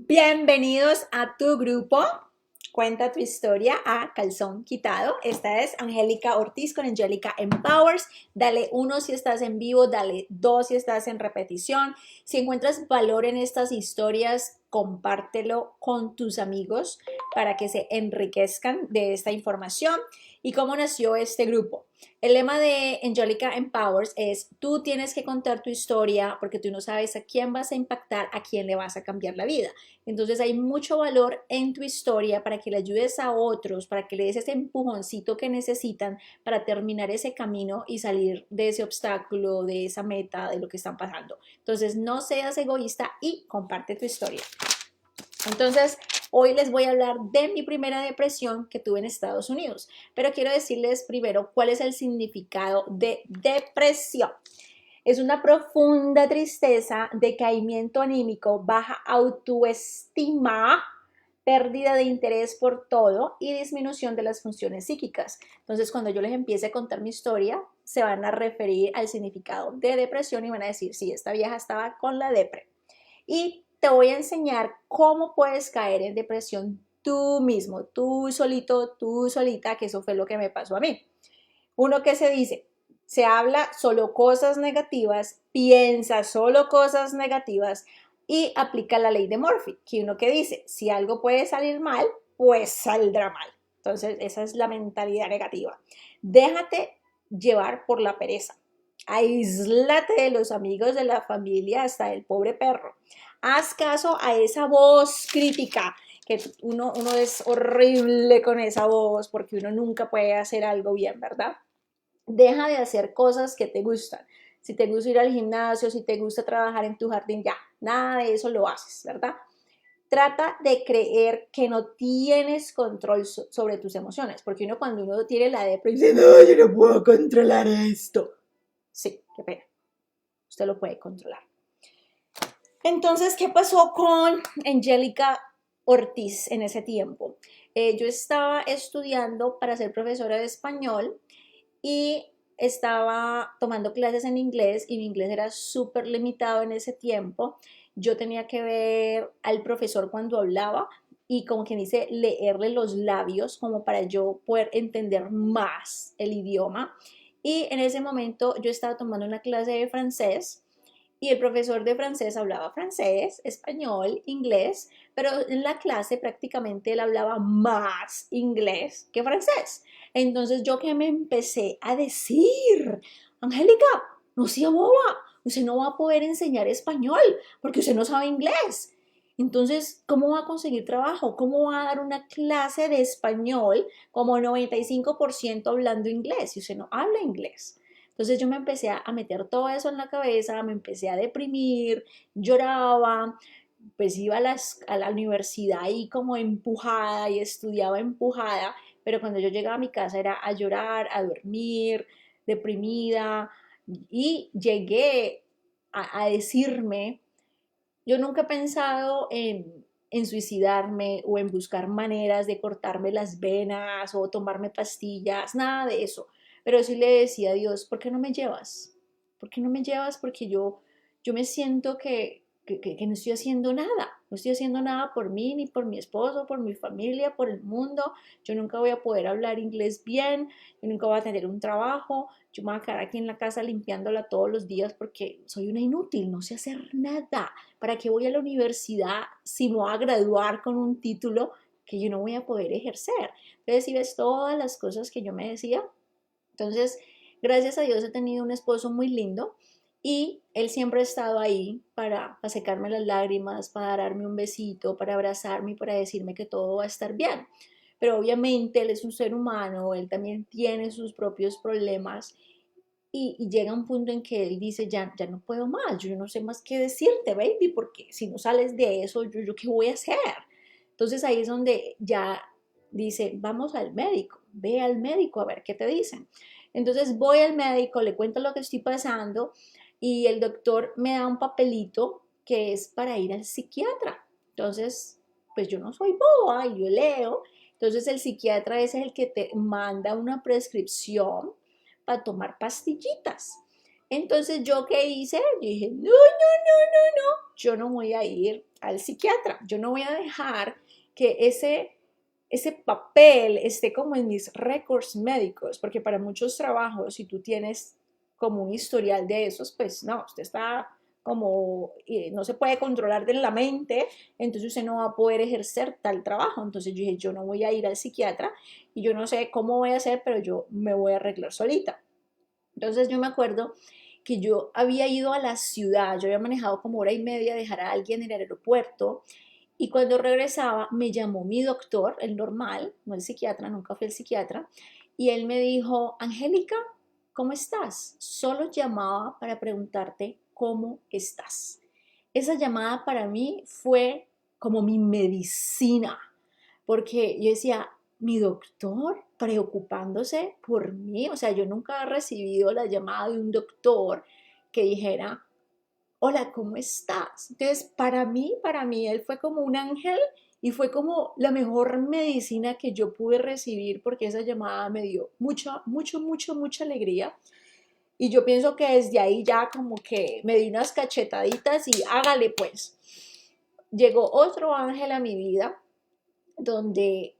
Bienvenidos a tu grupo. Cuenta tu historia a calzón quitado. Esta es Angélica Ortiz con Angélica Empowers. Dale 1 si estás en vivo, dale 2 si estás en repetición. Si encuentras valor en estas historias, compártelo con tus amigos para que se enriquezcan de esta información. ¿Y cómo nació este grupo? El lema de Angélica Empowers es: tú tienes que contar tu historia porque tú no sabes a quién vas a impactar, a quién le vas a cambiar la vida. Entonces hay mucho valor en tu historia para que le ayudes a otros, para que le des ese empujoncito que necesitan para terminar ese camino y salir de ese obstáculo, de esa meta, de lo que están pasando. Entonces no seas egoísta y comparte tu historia. Entonces, hoy les voy a hablar de mi primera depresión que tuve en Estados Unidos, pero quiero decirles primero cuál es el significado de depresión. Es una profunda tristeza, decaimiento anímico, baja autoestima, pérdida de interés por todo y disminución de las funciones psíquicas. Entonces, cuando yo les empiece a contar mi historia, se van a referir al significado de depresión y van a decir, sí, esta vieja estaba con la depre. Y te voy a enseñar cómo puedes caer en depresión tú mismo, tú solito, tú solita, que eso fue lo que me pasó a mí. Uno que se dice, se habla solo cosas negativas, piensa solo cosas negativas y aplica la ley de Murphy, que uno que dice, si algo puede salir mal, pues saldrá mal. Entonces, esa es la mentalidad negativa. Déjate llevar por la pereza. Aíslate de los amigos, de la familia, hasta del pobre perro. Haz caso a esa voz crítica, que uno es horrible con esa voz porque uno nunca puede hacer algo bien, ¿verdad? Deja de hacer cosas que te gustan. Si te gusta ir al gimnasio, si te gusta trabajar en tu jardín, ya, nada de eso lo haces, ¿verdad? Trata de creer que no tienes control sobre tus emociones, porque cuando uno tiene la depresión, dice, no, yo no puedo controlar esto. Sí, qué pena, usted lo puede controlar. Entonces, ¿qué pasó con Angélica Ortiz en ese tiempo? Yo estaba estudiando para ser profesora de español y estaba tomando clases en inglés y mi inglés era súper limitado en ese tiempo. Yo tenía que ver al profesor cuando hablaba y como quien dice, leerle los labios como para yo poder entender más el idioma. Y en ese momento yo estaba tomando una clase de francés y el profesor de francés hablaba francés, español, inglés, pero en la clase prácticamente él hablaba más inglés que francés. Entonces yo que me empecé a decir, Angélica, no sea boba, usted no va a poder enseñar español porque usted no sabe inglés. Entonces, ¿cómo va a conseguir trabajo? ¿Cómo va a dar una clase de español como 95% hablando inglés si usted no habla inglés? Entonces yo me empecé a meter todo eso en la cabeza, me empecé a deprimir, lloraba, pues iba a la universidad ahí como empujada y estudiaba empujada, pero cuando yo llegaba a mi casa era a llorar, a dormir, deprimida y llegué a decirme, yo nunca he pensado en suicidarme o en buscar maneras de cortarme las venas o tomarme pastillas, nada de eso. Pero sí le decía a Dios, ¿por qué no me llevas? ¿Por qué no me llevas? Porque yo me siento que no estoy haciendo nada. No estoy haciendo nada por mí, ni por mi esposo, por mi familia, por el mundo. Yo nunca voy a poder hablar inglés bien, yo nunca voy a tener un trabajo. Yo me voy a quedar aquí en la casa limpiándola todos los días porque soy una inútil, no sé hacer nada. ¿Para qué voy a la universidad si me voy a graduar con un título que yo no voy a poder ejercer? Entonces, si ves todas las cosas que yo me decía, entonces, gracias a Dios he tenido un esposo muy lindo y él siempre ha estado ahí para secarme las lágrimas, para darme un besito, para abrazarme y para decirme que todo va a estar bien. Pero obviamente él es un ser humano, él también tiene sus propios problemas y llega un punto en que él dice, ya no puedo más, yo no sé más qué decirte, baby, porque si no sales de eso, yo qué voy a hacer. Entonces ahí es donde ya dice, vamos al médico, ve al médico a ver qué te dicen. Entonces voy al médico, le cuento lo que estoy pasando y el doctor me da un papelito que es para ir al psiquiatra. Entonces, pues yo no soy boba, yo leo. Entonces el psiquiatra es el que te manda una prescripción para tomar pastillitas. Entonces, ¿yo qué hice? Yo dije, no, yo no voy a ir al psiquiatra, yo no voy a dejar que ese papel esté como en mis récords médicos, porque para muchos trabajos, si tú tienes como un historial de esos, pues no, usted está como, no se puede controlar de la mente, entonces usted no va a poder ejercer tal trabajo. Entonces yo dije, yo no voy a ir al psiquiatra y yo no sé cómo voy a hacer, pero yo me voy a arreglar solita. Entonces yo me acuerdo que yo había ido a la ciudad, yo había manejado como hora y media, dejar a alguien en el aeropuerto, y cuando regresaba me llamó mi doctor, el normal, no el psiquiatra, nunca fui al psiquiatra, y él me dijo, Angélica, ¿cómo estás? Solo llamaba para preguntarte cómo estás. Esa llamada para mí fue como mi medicina, porque yo decía, mi doctor preocupándose por mí, o sea, yo nunca he recibido la llamada de un doctor que dijera, hola, ¿cómo estás? Entonces, para mí, él fue como un ángel y fue como la mejor medicina que yo pude recibir porque esa llamada me dio mucha alegría. Y yo pienso que desde ahí ya como que me di unas cachetaditas y hágale pues. Llegó otro ángel a mi vida donde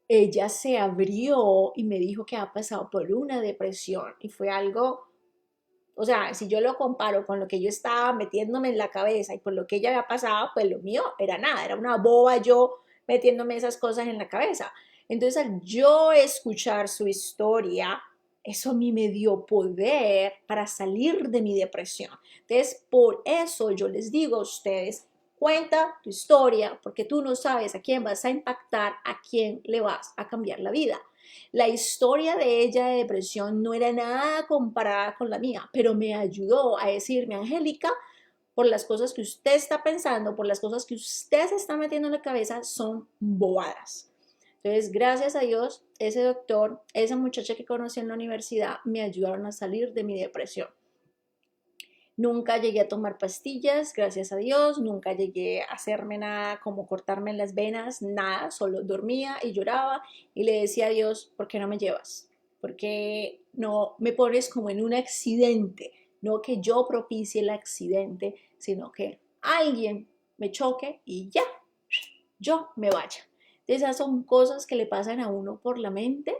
ella se abrió y me dijo que ha pasado por una depresión y fue algo, o sea, si yo lo comparo con lo que yo estaba metiéndome en la cabeza y por lo que ella había pasado, pues lo mío era nada, era una boba yo metiéndome esas cosas en la cabeza. Entonces, al yo escuchar su historia, eso a mí me dio poder para salir de mi depresión. Entonces, por eso yo les digo a ustedes, cuenta tu historia, porque tú no sabes a quién vas a impactar, a quién le vas a cambiar la vida. La historia de ella de depresión no era nada comparada con la mía, pero me ayudó a decirme, Angélica, por las cosas que usted está pensando, por las cosas que usted se está metiendo en la cabeza, son bobadas. Entonces, gracias a Dios, ese doctor, esa muchacha que conocí en la universidad, me ayudaron a salir de mi depresión. Nunca llegué a tomar pastillas, gracias a Dios, nunca llegué a hacerme nada como cortarme las venas, nada, solo dormía y lloraba y le decía a Dios, ¿por qué no me llevas? ¿Por qué no me pones como en un accidente? No que yo propicie el accidente, sino que alguien me choque y ya, yo me vaya. Esas son cosas que le pasan a uno por la mente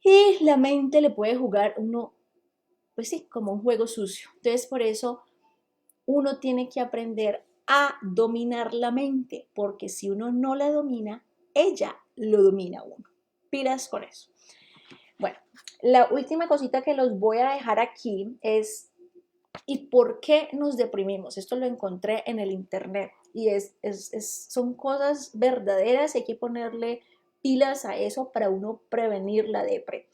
y la mente le puede jugar uno, pues sí, como un juego sucio. Entonces por eso uno tiene que aprender a dominar la mente, porque si uno no la domina, ella lo domina a uno. Pilas con eso. Bueno, la última cosita que los voy a dejar aquí es, ¿y por qué nos deprimimos? Esto lo encontré en el internet y son cosas verdaderas, hay que ponerle pilas a eso para uno prevenir la depre.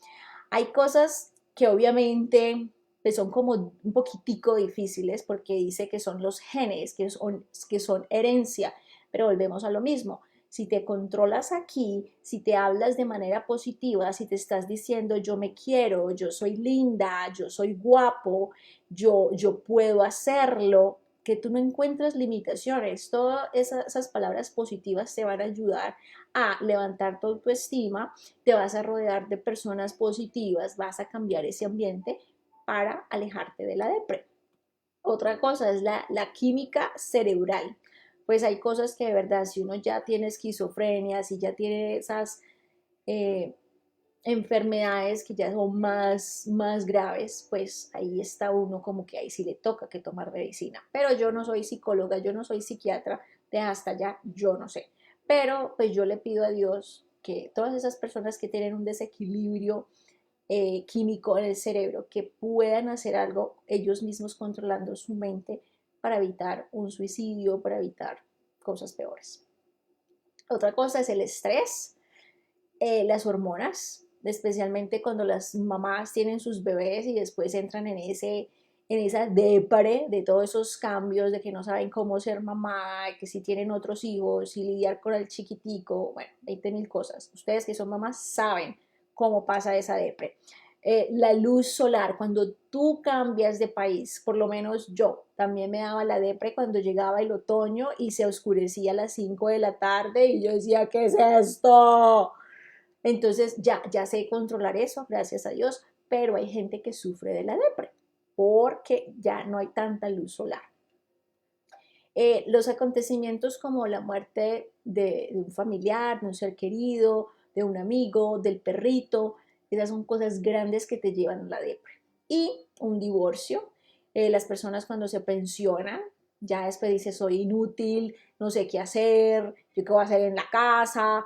Hay cosas que obviamente pues son como un poquitico difíciles porque dice que son los genes, que son herencia, pero volvemos a lo mismo. Si te controlas aquí, si te hablas de manera positiva, si te estás diciendo yo me quiero, yo soy linda, yo soy guapo, yo puedo hacerlo, que tú no encuentras limitaciones, todas esas palabras positivas te van a ayudar a levantar tu autoestima, te vas a rodear de personas positivas, vas a cambiar ese ambiente para alejarte de la depresión. Otra cosa es la química cerebral. Pues hay cosas que de verdad, si uno ya tiene esquizofrenia, si ya tiene esas eh, enfermedades que ya son más graves, pues ahí está uno como que ahí sí le toca que tomar medicina. Pero yo no soy psicóloga, yo no soy psiquiatra, de hasta allá yo no sé. Pero pues yo le pido a Dios que todas esas personas que tienen un desequilibrio químico en el cerebro, que puedan hacer algo ellos mismos controlando su mente para evitar un suicidio, para evitar cosas peores. Otra cosa es el estrés, las hormonas, especialmente cuando las mamás tienen sus bebés y después entran en esa depre de todos esos cambios, de que no saben cómo ser mamá, que si tienen otros hijos y lidiar con el chiquitico, bueno, 20.000 cosas. Ustedes que son mamás saben cómo pasa esa depre. La luz solar, cuando tú cambias de país, por lo menos yo, también me daba la depre cuando llegaba el otoño y se oscurecía a las 5 de la tarde y yo decía, ¿qué es esto? Entonces ya sé controlar eso, gracias a Dios, pero hay gente que sufre de la depre porque ya no hay tanta luz solar. Los acontecimientos como la muerte de un familiar, de un ser querido, de un amigo, del perrito, esas son cosas grandes que te llevan a la depresión. Y un divorcio, las personas cuando se pensionan, ya después dice soy inútil, no sé qué hacer, yo qué voy a hacer en la casa.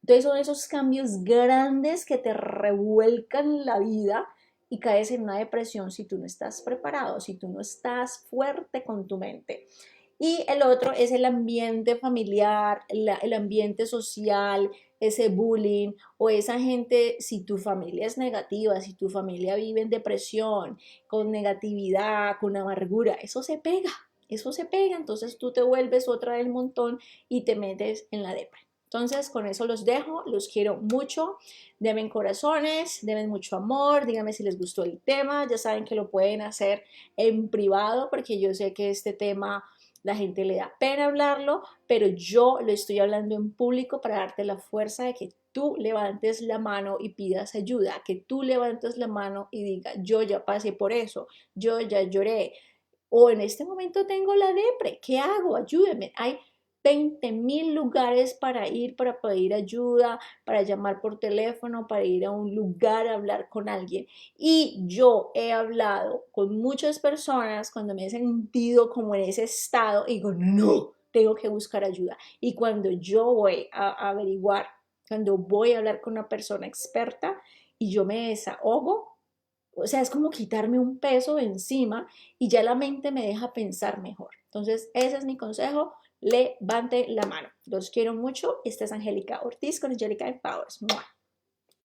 Entonces son esos cambios grandes que te revuelcan la vida y caes en una depresión si tú no estás preparado, si tú no estás fuerte con tu mente. Y el otro es el ambiente familiar, el ambiente social, ese bullying o esa gente, si tu familia es negativa, si tu familia vive en depresión, con negatividad, con amargura, eso se pega, entonces tú te vuelves otra del montón y te metes en la depresión. Entonces, con eso los dejo, los quiero mucho, denme corazones, denme mucho amor, díganme si les gustó el tema, ya saben que lo pueden hacer en privado porque yo sé que este tema la gente le da pena hablarlo, pero yo lo estoy hablando en público para darte la fuerza de que tú levantes la mano y pidas ayuda, que tú levantes la mano y diga, yo ya pasé por eso, yo ya lloré, o en este momento tengo la depre, ¿qué hago? Ayúdeme. Hay 20.000 lugares para ir, para pedir ayuda, para llamar por teléfono, para ir a un lugar a hablar con alguien. Y yo he hablado con muchas personas cuando me he sentido como en ese estado y digo, no, tengo que buscar ayuda. Y cuando yo voy a averiguar, cuando voy a hablar con una persona experta y yo me desahogo, o sea, es como quitarme un peso de encima y ya la mente me deja pensar mejor. Entonces, ese es mi consejo. Levante la mano. Los quiero mucho. Esta es Angélica Ortiz con Angélica Empowers. ¡Mua!